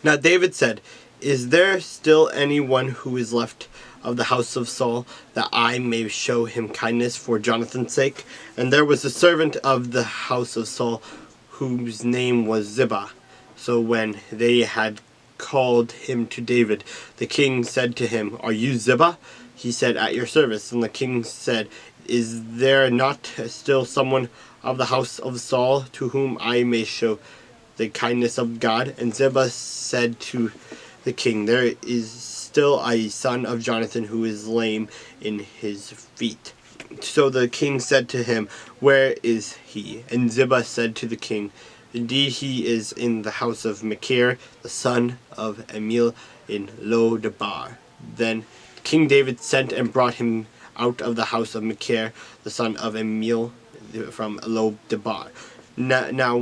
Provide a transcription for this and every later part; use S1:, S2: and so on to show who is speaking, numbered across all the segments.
S1: Now David said, "Is there still anyone who is left of the house of Saul, that I may show him kindness for Jonathan's sake?" And there was a servant of the house of Saul, whose name was Ziba. So when they had called him to David, the king said to him, "Are you Ziba?" He said, "At your service." And the king said, "Is there not still someone of the house of Saul to whom I may show the kindness of God?" And Ziba said to the king, "There is still a son of Jonathan who is lame in his feet." So the king said to him, "Where is he?" And Ziba said to the king, "Indeed he is in the house of Machir, the son of Amiel, in Lo-debar." Then King David sent and brought him out of the house of Machir, the son of Amiel, from Lo-debar. Now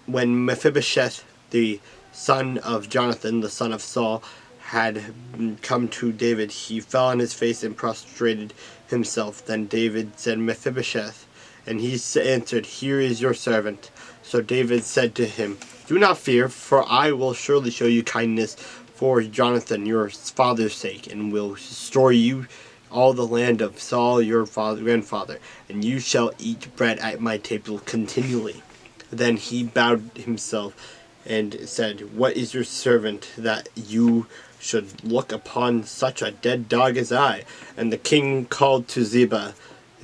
S1: when Mephibosheth, the son of Jonathan, the son of Saul, had come to David, he fell on his face and prostrated himself. Then David said, "Mephibosheth." And he answered, "Here is your servant." So David said to him, "Do not fear, for I will surely show you kindness for Jonathan your father's sake, and will restore you all the land of Saul your grandfather, and you shall eat bread at my table continually." Then he bowed himself and said, "What is your servant that you should look upon such a dead dog as I?" And the king called to Ziba,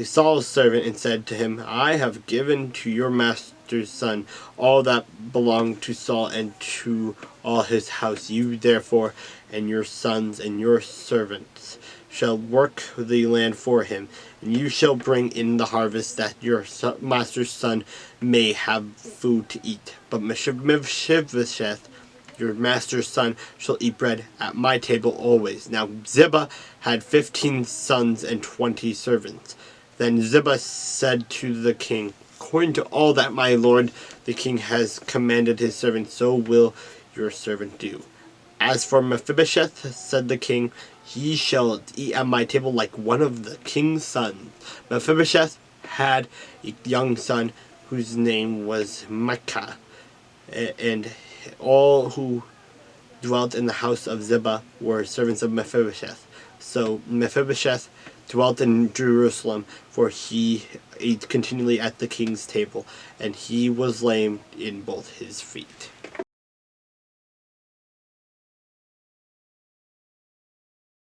S1: Saul's servant, and said to him, "I have given to your master's son all that belonged to Saul and to all his house. You therefore and your sons and your servants shall work the land for him, and you shall bring in the harvest, that your master's son may have food to eat. But Mephibosheth, your master's son, shall eat bread at my table always." Now Ziba had 15 sons and 20 servants. Then Ziba said to the king, "According to all that my lord the king has commanded his servant, so will your servant do. As for Mephibosheth," said the king, "he shall eat at my table like one of the king's sons." Mephibosheth had a young son whose name was Micah, and all who dwelt in the house of Ziba were servants of Mephibosheth. So Mephibosheth dwelt in Jerusalem, for he ate continually at the king's table, and he was lame in both his feet.